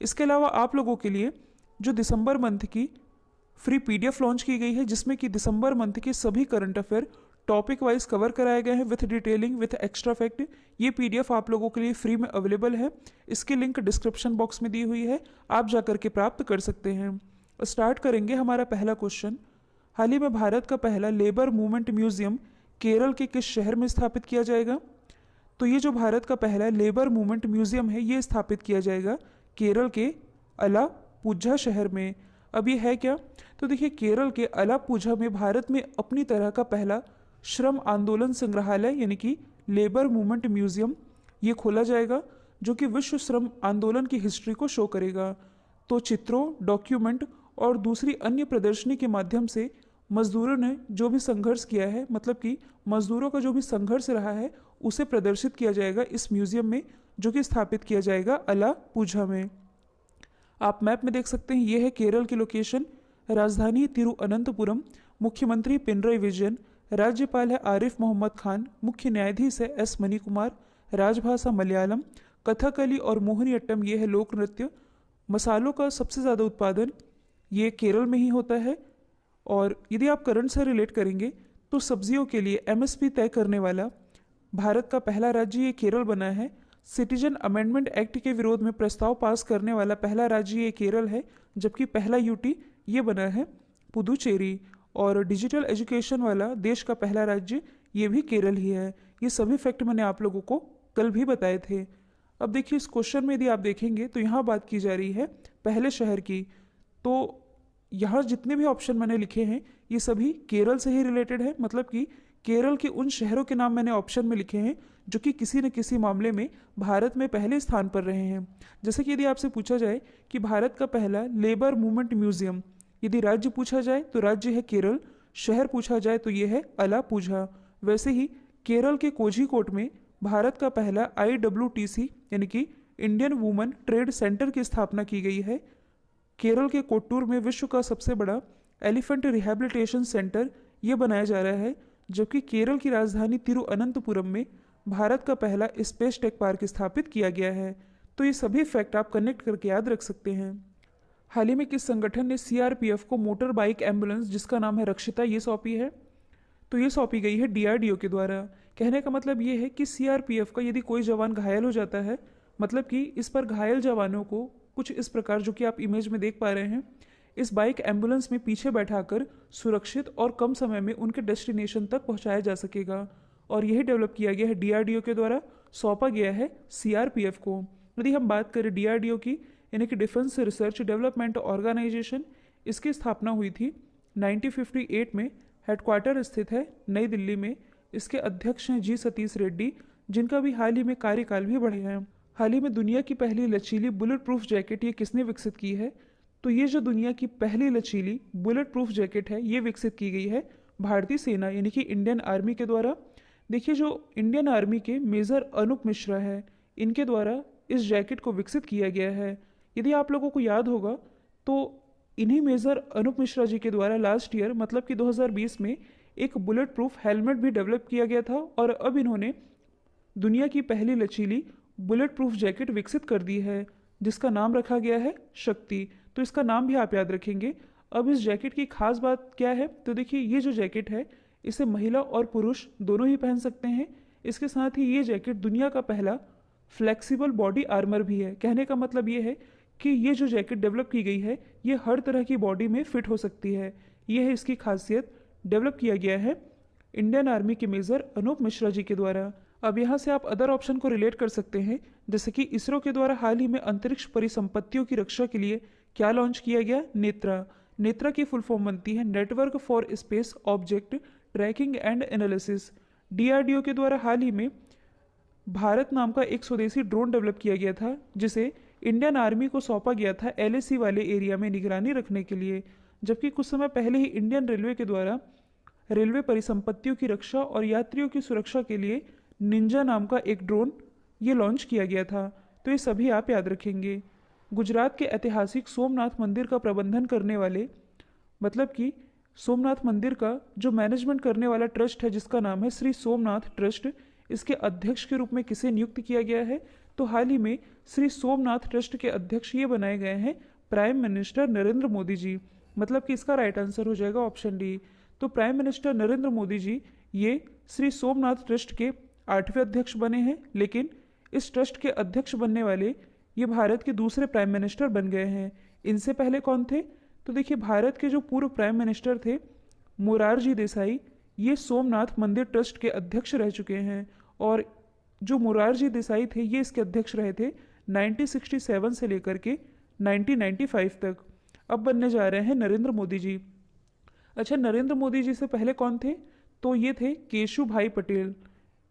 इसके अलावा आप लोगों के लिए जो दिसंबर मंथ की फ्री पीडीएफ लॉन्च की गई है, जिसमें कि दिसंबर मंथ के सभी current affair topic wise cover कराए गए हैं with detailing with extra fact. ये पीडीएफ आप लोगों के लिए फ्री में अवेलेबल है। इसकी लिंक डिस्क्रिप्शन बॉक्स में दी हुई है, आप जाकर के प्राप्त कर सकते हैं। स्टार्ट करेंगे हमारा पहला क्वेश्चन। हाल ही में भारत का पहला लेबर मूवमेंट म्यूजियम केरल के किस शहर में स्थापित किया जाएगा? तो ये जो भारत का पहला लेबर मूवमेंट म्यूजियम है, ये स्थापित किया जाएगा केरल के अलापुझा शहर में। अब ये है क्या? तो देखिए, केरल के अलापुझा में भारत में अपनी तरह का पहला श्रम आंदोलन संग्रहालय यानी कि लेबर मूवमेंट म्यूजियम ये खोला जाएगा, जो कि विश्व श्रम आंदोलन की हिस्ट्री को शो करेगा। तो चित्रों, डॉक्यूमेंट और दूसरी अन्य प्रदर्शनी के माध्यम से मजदूरों ने जो भी संघर्ष किया है, मतलब कि मजदूरों का जो भी संघर्ष रहा है, उसे प्रदर्शित किया जाएगा इस म्यूजियम में, जो कि स्थापित किया जाएगा अलापुझा में। आप मैप में देख सकते हैं, ये है केरल की लोकेशन। राजधानी तिरुअनंतपुरम, मुख्यमंत्री पिनरई विजयन, राज्यपाल है आरिफ मोहम्मद खान, मुख्य न्यायाधीश है एस मणिकुमार, राजभाषा मलयालम, कथकली और मोहिनीअट्टम ये है लोक नृत्य। मसालों का सबसे ज़्यादा उत्पादन ये केरल में ही होता है। और यदि आप करंट से रिलेट करेंगे तो सब्जियों के लिए एमएसपी तय करने वाला भारत का पहला राज्य ये केरल बना है। सिटीजन अमेंडमेंट एक्ट के विरोध में प्रस्ताव पास करने वाला पहला राज्य ये केरल है, जबकि पहला यूटी ये बना है पुदुचेरी। और डिजिटल एजुकेशन वाला देश का पहला राज्य ये भी केरल ही है। ये सभी फैक्ट मैंने आप लोगों को कल भी बताए थे। अब देखिए, इस क्वेश्चन में यदि आप देखेंगे तो यहाँ बात की जा रही है पहले शहर की। तो यहाँ जितने भी ऑप्शन मैंने लिखे हैं ये सभी केरल से ही रिलेटेड है, मतलब कि केरल के उन शहरों के नाम मैंने ऑप्शन में लिखे हैं जो कि किसी न किसी मामले में भारत में पहले स्थान पर रहे हैं। जैसे कि यदि आपसे पूछा जाए कि भारत का पहला लेबर मूवमेंट म्यूजियम, यदि राज्य पूछा जाए तो राज्य है केरल, शहर पूछा जाए तो ये है अलापुझा। वैसे ही केरल के कोझीकोड में भारत का पहला IWTC यानी कि इंडियन वुमेन ट्रेड सेंटर की स्थापना की गई है। केरल के कोट्टूर में विश्व का सबसे बड़ा एलिफेंट रिहैबिलिटेशन सेंटर ये बनाया जा रहा है, जबकि केरल की राजधानी तिरुअनंतपुरम में भारत का पहला स्पेस टेक पार्क स्थापित किया गया है। तो ये सभी फैक्ट आप कनेक्ट करके याद रख सकते हैं। हाल ही में किस संगठन ने CRPF को मोटर बाइक एम्बुलेंस जिसका नाम है रक्षिता ये सौंपी है? तो ये सौंपी गई है DRDO के द्वारा। कहने का मतलब ये है कि CRPF का यदि कोई जवान घायल हो जाता है, मतलब कि इस पर घायल जवानों को कुछ इस प्रकार, जो कि आप इमेज में देख पा रहे हैं, इस बाइक एम्बुलेंस में पीछे बैठाकर सुरक्षित और कम समय में उनके डेस्टिनेशन तक पहुंचाया जा सकेगा। और यही डेवलप किया गया है DRDO के द्वारा, सौंपा गया है CRPF को। यदि हम बात करें DRDO की, यानी कि डिफेंस रिसर्च डेवलपमेंट ऑर्गेनाइजेशन, इसकी स्थापना हुई थी 1958 में। हेडक्वार्टर स्थित है नई दिल्ली में। इसके अध्यक्ष हैं G सतीश रेड्डी, जिनका भी हाल ही में कार्यकाल भी बढ़ा है। हाल ही में दुनिया की पहली लचीली बुलेट प्रूफ जैकेट ये किसने विकसित की है? तो ये जो दुनिया की पहली लचीली बुलेट प्रूफ जैकेट है ये विकसित की गई है भारतीय सेना यानी कि इंडियन आर्मी के द्वारा। देखिए, जो इंडियन आर्मी के मेजर अनूप मिश्रा है, इनके द्वारा इस जैकेट को विकसित किया गया है। यदि आप लोगों को याद होगा तो इन्हीं मेजर अनूप मिश्रा जी के द्वारा लास्ट ईयर, मतलब कि 2020 में एक बुलेट प्रूफ हेलमेट भी डेवलप किया गया था। और अब इन्होंने दुनिया की पहली लचीली बुलेट प्रूफ जैकेट विकसित कर दी है, जिसका नाम रखा गया है शक्ति। तो इसका नाम भी आप याद रखेंगे। अब इस जैकेट की खास बात क्या है? तो देखिए, ये जो जैकेट है इसे महिला और पुरुष दोनों ही पहन सकते हैं। इसके साथ ही ये जैकेट दुनिया का पहला फ्लेक्सिबल बॉडी आर्मर भी है। कहने का मतलब ये है कि ये जो जैकेट डेवलप की गई है ये हर तरह की बॉडी में फिट हो सकती है। ये है इसकी खासियत। डेवलप किया गया है इंडियन आर्मी के मेजर अनूप मिश्रा जी के द्वारा। अब यहाँ से आप अदर ऑप्शन को रिलेट कर सकते हैं, जैसे कि इसरो के द्वारा हाल ही में अंतरिक्ष परिसंपत्तियों की रक्षा के लिए क्या लॉन्च किया गया? नेत्रा। नेत्रा की फुल फॉर्म बनती है network for space object tracking and analysis. DRDO के द्वारा हाल ही में भारत नाम का एक स्वदेशी ड्रोन डेवलप किया गया था, जिसे इंडियन आर्मी को सौंपा गया था LAC वाले एरिया में निगरानी रखने के लिए। जबकि कुछ समय पहले ही इंडियन रेलवे के द्वारा रेलवे परिसंपत्तियों की रक्षा और यात्रियों की सुरक्षा के लिए निंजा नाम का एक ड्रोन ये लॉन्च किया गया था। तो ये सभी आप याद रखेंगे। गुजरात के ऐतिहासिक सोमनाथ मंदिर का प्रबंधन करने वाले, मतलब कि सोमनाथ मंदिर का जो मैनेजमेंट करने वाला ट्रस्ट है जिसका नाम है श्री सोमनाथ ट्रस्ट, इसके अध्यक्ष के रूप में किसे नियुक्त किया गया है? तो हाल ही में श्री सोमनाथ ट्रस्ट के अध्यक्ष ये बनाए गए हैं प्राइम मिनिस्टर नरेंद्र मोदी जी। मतलब कि इसका राइट आंसर हो जाएगा ऑप्शन डी। तो प्राइम मिनिस्टर नरेंद्र मोदी जी ये श्री सोमनाथ ट्रस्ट के 8वें अध्यक्ष बने हैं, लेकिन इस ट्रस्ट के अध्यक्ष बनने वाले ये भारत के दूसरे प्राइम मिनिस्टर बन गए हैं। इनसे पहले कौन थे? तो देखिए, भारत के जो पूर्व प्राइम मिनिस्टर थे मोरारजी देसाई, ये सोमनाथ मंदिर ट्रस्ट के अध्यक्ष रह चुके हैं। और जो मोरारजी देसाई थे ये इसके अध्यक्ष रहे थे 1967 से लेकर के 1995 तक। अब बनने जा रहे हैं नरेंद्र मोदी जी। अच्छा, नरेंद्र मोदी जी से पहले कौन थे? तो ये थे केशु भाई पटेल।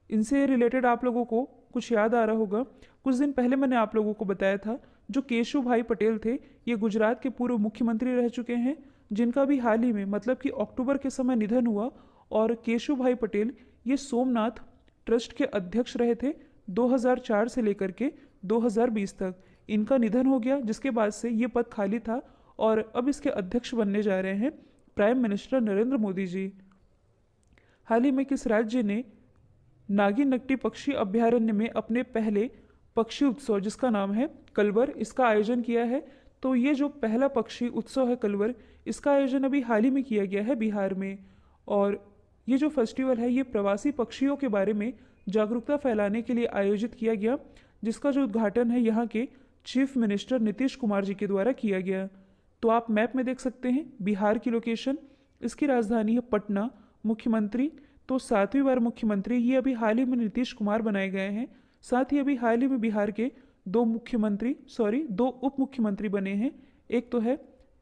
इनसे रिलेटेड आप लोगों को कुछ याद आ रहा होगा, कुछ दिन पहले मैंने आप लोगों को बताया था जो केशु भाई पटेल थे ये गुजरात के पूर्व मुख्यमंत्री रह चुके हैं, जिनका भी हाल ही में मतलब कि अक्टूबर के समय निधन हुआ। और केशु भाई पटेल ये सोमनाथ ट्रस्ट के अध्यक्ष रहे थे 2004 से लेकर के 2020 तक। इनका निधन हो गया, जिसके बाद से ये पद खाली था और अब इसके अध्यक्ष बनने जा रहे हैं प्राइम मिनिस्टर नरेंद्र मोदी जी। हाल ही में किस राज्य ने नागिनट्टी पक्षी अभयारण्य में अपने पहले पक्षी उत्सव, जिसका नाम है कलवर, इसका आयोजन किया है? तो ये जो पहला पक्षी उत्सव है कलवर, इसका आयोजन अभी हाल ही में किया गया है बिहार में। और ये जो फेस्टिवल है ये प्रवासी पक्षियों के बारे में जागरूकता फैलाने के लिए आयोजित किया गया, जिसका जो उद्घाटन है यहाँ के चीफ मिनिस्टर नीतीश कुमार जी के द्वारा किया गया। तो आप मैप में देख सकते हैं बिहार की लोकेशन, इसकी राजधानी है पटना। मुख्यमंत्री तो 7वीं बार मुख्यमंत्री ये अभी हाल ही में नीतीश कुमार बनाए गए हैं। साथ ही अभी हाल ही में बिहार के दो उप मुख्यमंत्री बने हैं। एक तो है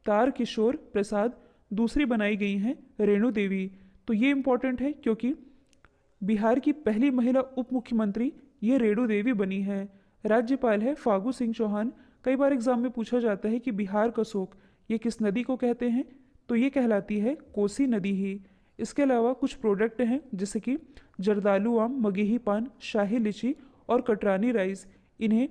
तारकिशोर प्रसाद, दूसरी बनाई गई हैं रेणु देवी। तो ये इम्पोर्टेंट है क्योंकि बिहार की पहली महिला उप मुख्यमंत्री ये रेणु देवी बनी है। राज्यपाल है फागू सिंह चौहान। कई बार एग्जाम में पूछा जाता है कि बिहार का शोक ये किस नदी को कहते हैं, तो ये कहलाती है कोसी नदी ही। इसके अलावा कुछ प्रोडक्ट हैं जैसे कि जर्दालू आम, मगही पान, शाही लीची और कटरानी राइस, इन्हें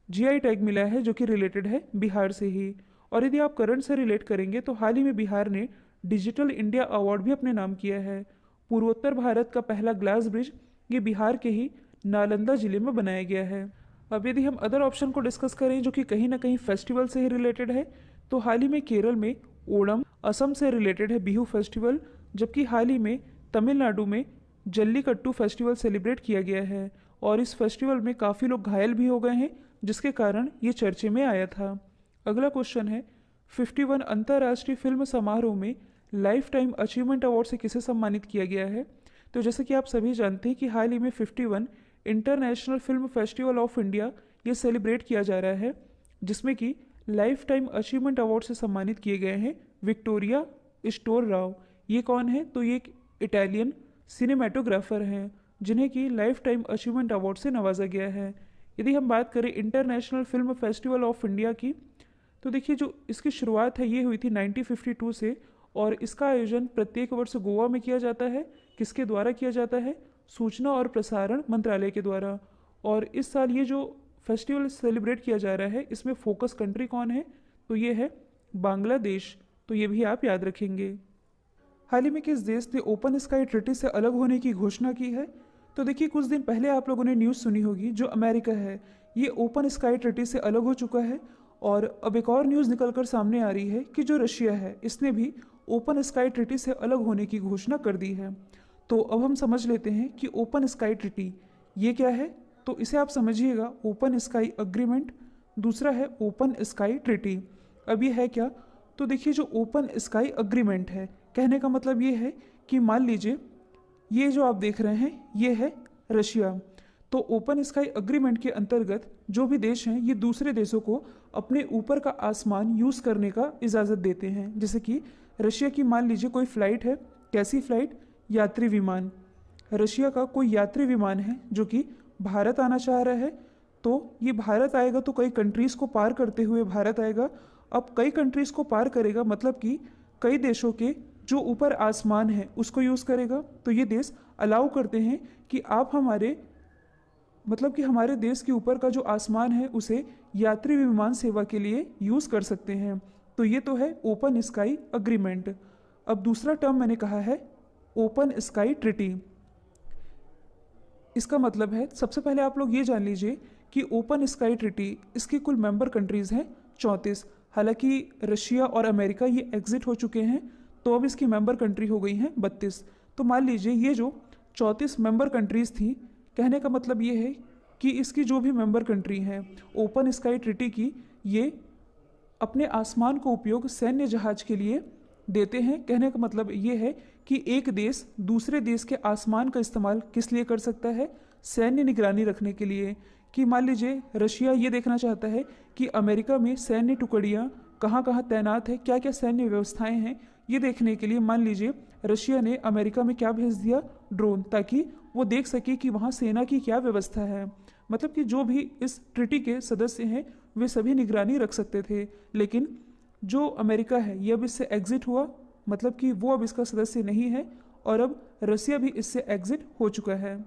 जीआई टैग मिला है जो कि रिलेटेड है बिहार से ही। और यदि आप करंट से रिलेट करेंगे तो हाल ही में बिहार ने डिजिटल इंडिया अवार्ड भी अपने नाम किया है। पूर्वोत्तर भारत का पहला ग्लास ब्रिज ये बिहार के ही नालंदा जिले में बनाया गया है। अब यदि हम अदर ऑप्शन को डिस्कस करें जो कि कहीं ना कहीं फेस्टिवल से ही रिलेटेड है, तो हाल ही में केरल में ओणम, असम से रिलेटेड है बिहू फेस्टिवल, जबकि हाल ही में तमिलनाडु में जल्लीकट्टू फेस्टिवल सेलिब्रेट किया गया है। और इस फेस्टिवल में काफ़ी लोग घायल भी हो गए हैं, जिसके कारण ये चर्चे में आया था। अगला क्वेश्चन है 51 अंतर्राष्ट्रीय फिल्म समारोह में लाइफ टाइम अचीवमेंट अवार्ड से किसे सम्मानित किया गया है? तो जैसे कि आप सभी जानते हैं कि हाल ही में 51 international film festival of India ये सेलिब्रेट किया जा रहा है, जिसमें कि लाइफ टाइम अचीवमेंट अवार्ड से सम्मानित किए गए हैं विक्टोरिया स्टोर राव। ये कौन है? तो ये एक इटालियन सिनेमेटोग्राफर हैं जिन्हें कि लाइफ टाइम अचीवमेंट अवार्ड से नवाजा गया है। यदि हम बात करें international film festival of India की, तो देखिए जो इसकी शुरुआत है ये हुई थी 1952 से, और इसका आयोजन प्रत्येक वर्ष गोवा में किया जाता है। किसके द्वारा किया जाता है? सूचना और प्रसारण मंत्रालय के द्वारा। और इस साल ये जो फेस्टिवल सेलिब्रेट किया जा रहा है इसमें फोकस कंट्री कौन है? तो ये है बांग्लादेश। तो ये भी आप याद रखेंगे। हाल ही में किस देश ने ओपन स्काई ट्रीटी से अलग होने की घोषणा की है? तो देखिए कुछ दिन पहले आप लोगों ने न्यूज़ सुनी होगी, जो अमेरिका है ये ओपन स्काई ट्रीटी से अलग हो चुका है। और अब एक और न्यूज़ निकलकर सामने आ रही है कि जो रशिया है इसने भी ओपन स्काई ट्रीटी से अलग होने की घोषणा कर दी है। तो अब हम समझ लेते हैं कि ओपन स्काई ट्रीटी ये क्या है। तो इसे आप समझिएगा ओपन स्काई अग्रीमेंट, दूसरा है ओपन स्काई ट्रीटी। अब ये है क्या? तो देखिए जो ओपन स्काई अग्रीमेंट है, कहने का मतलब ये है कि मान लीजिए ये जो आप देख रहे हैं ये है रशिया। तो ओपन स्काई अग्रीमेंट के अंतर्गत जो भी देश हैं ये दूसरे देशों को अपने ऊपर का आसमान यूज़ करने का इजाज़त देते हैं। जैसे कि रशिया की मान लीजिए कोई फ़्लाइट है, कैसी फ़्लाइट? यात्री विमान। रशिया का कोई यात्री विमान है जो कि भारत आना चाह रहा है, तो ये भारत आएगा तो कई कंट्रीज़ को पार करते हुए भारत आएगा। अब कई कंट्रीज़ को पार करेगा मतलब कि कई देशों के जो ऊपर आसमान है उसको यूज़ करेगा। तो ये देश अलाउ करते हैं कि आप हमारे देश के ऊपर का जो आसमान है उसे यात्री विमान सेवा के लिए यूज़ कर सकते हैं। तो ये तो है ओपन स्काई अग्रीमेंट। अब दूसरा टर्म मैंने कहा है ओपन स्काई ट्रीटी। इसका मतलब है सबसे पहले आप लोग ये जान लीजिए कि ओपन स्काई ट्रिटी इसकी कुल मेंबर कंट्रीज़ हैं 34। हालांकि रशिया और अमेरिका ये एग्जिट हो चुके हैं, तो अब इसकी मेंबर कंट्री हो गई हैं 32। तो मान लीजिए ये जो 34 मेंबर कंट्रीज़ थी, कहने का मतलब ये है कि इसकी जो भी मेंबर कंट्री हैं ओपन स्काई ट्रिटी की, ये अपने आसमान को उपयोग सैन्य जहाज के लिए देते हैं। कहने का मतलब ये है कि एक देश दूसरे देश के आसमान का इस्तेमाल किस लिए कर सकता है, सैन्य निगरानी रखने के लिए। कि मान लीजिए रशिया ये देखना चाहता है कि अमेरिका में सैन्य टुकड़ियाँ कहाँ कहाँ तैनात है, क्या क्या सैन्य व्यवस्थाएं हैं, ये देखने के लिए मान लीजिए रशिया ने अमेरिका में क्या भेज दिया, ड्रोन, ताकि वो देख सके कि वहाँ सेना की क्या व्यवस्था है। मतलब कि जो भी इस ट्रिटी के सदस्य हैं वे सभी निगरानी रख सकते थे, लेकिन जो अमेरिका है ये अब इससे एग्जिट हुआ, मतलब कि वो अब इसका सदस्य नहीं है, और अब रसिया भी इससे एग्जिट हो चुका है।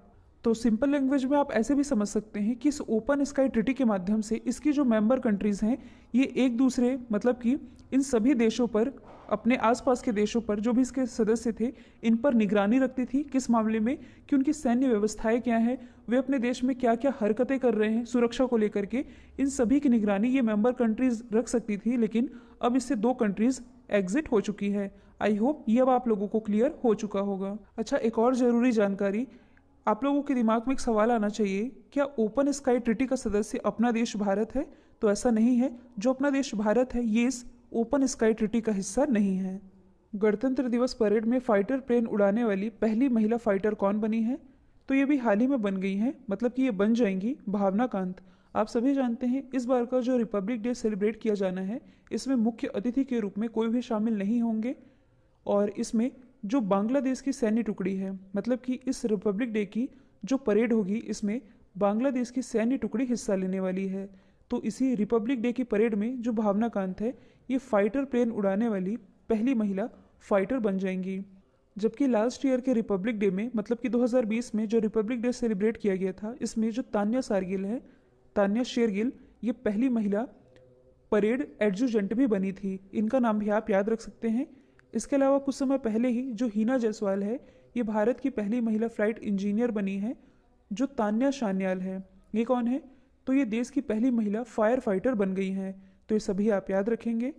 तो सिंपल लैंग्वेज में आप ऐसे भी समझ सकते हैं कि इस ओपन स्काई ट्रिटी के माध्यम से इसकी जो मेंबर कंट्रीज़ हैं ये एक दूसरे, मतलब कि इन सभी देशों पर, अपने आसपास के देशों पर जो भी इसके सदस्य थे, इन पर निगरानी रखती थी। किस मामले में, कि उनकी सैन्य व्यवस्थाएं क्या हैं, वे अपने देश में क्या क्या हरकतें कर रहे हैं सुरक्षा को लेकर के, इन सभी की निगरानी ये मेंबर कंट्रीज़ रख सकती थी। लेकिन अब इससे 2 कंट्रीज़ एग्जिट हो चुकी है। आई होप ये अब आप लोगों को क्लियर हो चुका होगा। अच्छा, एक और ज़रूरी जानकारी, आप लोगों के दिमाग में एक सवाल आना चाहिए, क्या ओपन स्काई ट्रिटी का सदस्य अपना देश भारत है? तो ऐसा नहीं है। जो अपना देश भारत है ये इस ओपन स्काई ट्रिटी का हिस्सा नहीं है। गणतंत्र दिवस परेड में फाइटर प्लेन उड़ाने वाली पहली महिला फाइटर कौन बनी है? तो ये भी हाल ही में बन गई हैं, मतलब कि ये बन जाएंगी भावना कांत। आप सभी जानते हैं इस बार का जो रिपब्लिक डे सेलिब्रेट किया जाना है, इसमें मुख्य अतिथि के रूप में कोई भी शामिल नहीं होंगे, और इसमें जो बांग्लादेश की सैन्य टुकड़ी है, मतलब कि इस रिपब्लिक डे की जो परेड होगी इसमें बांग्लादेश की सैन्य टुकड़ी हिस्सा लेने वाली है। तो इसी रिपब्लिक डे की परेड में जो भावना कांत है ये फाइटर प्लेन उड़ाने वाली पहली महिला फाइटर बन जाएंगी। जबकि लास्ट ईयर के रिपब्लिक डे में, मतलब कि 2020 में जो रिपब्लिक डे सेलिब्रेट किया गया था, इसमें जो तान्या शारगिल है, तान्या शेरगिल, ये पहली महिला परेड एडजुटेंट भी बनी थी। इनका नाम भी आप याद रख सकते हैं। इसके अलावा कुछ समय पहले ही जो हीना जायसवाल है, ये भारत की पहली महिला फ्लाइट इंजीनियर बनी है। जो तान्या शान्याल है, ये कौन है? तो ये देश की पहली महिला फायर फाइटर बन गई हैं। तो ये सभी आप याद रखेंगे।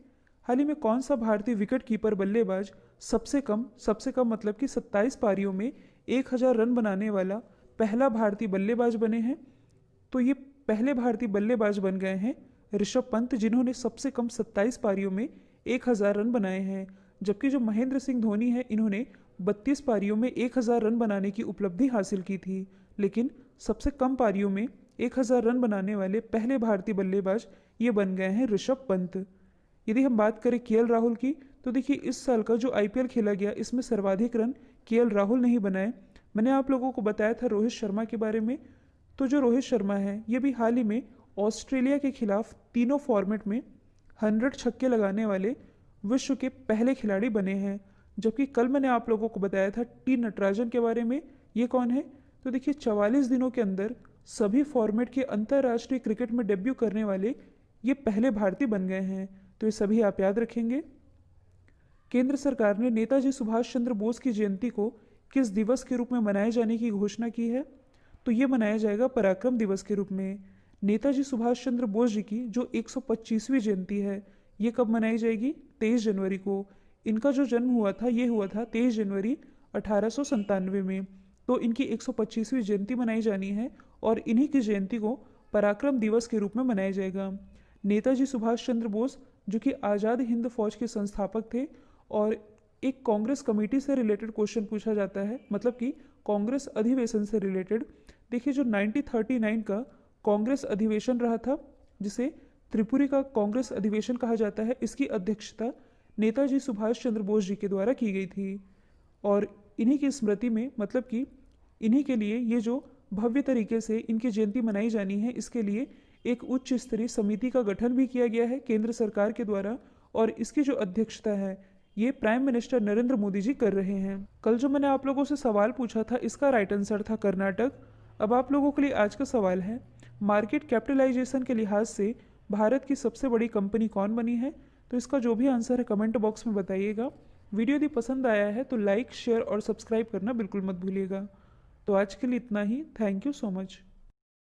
हाल ही में कौन सा भारतीय विकेट कीपर बल्लेबाज सबसे कम मतलब कि 27 पारियों में 1000 रन बनाने वाला पहला भारतीय बल्लेबाज बने हैं? तो ये पहले भारतीय बल्लेबाज बन गए हैं ऋषभ पंत, जिन्होंने सबसे कम 27 पारियों में 1000 रन बनाए हैं। जबकि जो महेंद्र सिंह धोनी है, इन्होंने 32 पारियों में 1000 रन बनाने की उपलब्धि हासिल की थी। लेकिन सबसे कम पारियों में 1000 रन बनाने वाले पहले भारतीय बल्लेबाज ये बन गए हैं ऋषभ पंत। यदि हम बात करें केएल राहुल की, तो देखिए इस साल का जो आईपीएल खेला गया इसमें सर्वाधिक रन केएल राहुल ने ही बनाए। मैंने आप लोगों को बताया था रोहित शर्मा के बारे में। तो जो रोहित शर्मा है ये भी हाल ही में ऑस्ट्रेलिया के खिलाफ तीनों फॉर्मेट में 100 छक्के लगाने वाले विश्व के पहले खिलाड़ी बने हैं। जबकि कल मैंने आप लोगों को बताया था टी नटराजन के बारे में। ये कौन है? तो देखिए 44 दिनों के अंदर सभी फॉर्मेट के अंतर्राष्ट्रीय क्रिकेट में डेब्यू करने वाले ये पहले भारतीय बन गए हैं। तो ये सभी आप याद रखेंगे। केंद्र सरकार ने नेताजी सुभाष चंद्र बोस की जयंती को किस दिवस के रूप में मनाए जाने की घोषणा की है? तो ये मनाया जाएगा पराक्रम दिवस के रूप में। नेताजी सुभाष चंद्र बोस जी की जो 125वीं जयंती है ये कब मनाई जाएगी? 23 जनवरी को। इनका जो जन्म हुआ था ये हुआ था 23 जनवरी 1897 में। तो इनकी 125वीं जयंती मनाई जानी है और इन्हीं की जयंती को पराक्रम दिवस के रूप में मनाया जाएगा। नेताजी सुभाष चंद्र बोस जो कि आज़ाद हिंद फौज के संस्थापक थे, और एक कांग्रेस कमेटी से रिलेटेड क्वेश्चन पूछा जाता है, मतलब कि कांग्रेस अधिवेशन से रिलेटेड। देखिए जो 1939 का कांग्रेस अधिवेशन रहा था, जिसे त्रिपुरी का कांग्रेस अधिवेशन कहा जाता है, इसकी अध्यक्षता नेताजी सुभाष चंद्र बोस जी के द्वारा की गई थी। और इन्हीं की स्मृति में, मतलब कि इन्हीं के लिए ये जो भव्य तरीके से इनकी जयंती मनाई जानी है, इसके लिए एक उच्च स्तरीय समिति का गठन भी किया गया है केंद्र सरकार के द्वारा, और इसकी जो अध्यक्षता है ये प्राइम मिनिस्टर नरेंद्र मोदी जी कर रहे हैं। कल जो मैंने आप लोगों से सवाल पूछा था इसका राइट आंसर था कर्नाटक। अब आप लोगों के लिए आज का सवाल है, मार्केट कैपिटलाइजेशन के लिहाज से भारत की सबसे बड़ी कंपनी कौन बनी है? तो इसका जो भी आंसर है कमेंट बॉक्स में बताइएगा। वीडियो यदि पसंद आया है तो लाइक, शेयर और सब्सक्राइब करना बिल्कुल मत भूलिएगा। तो आज के लिए इतना ही। Thank you so much.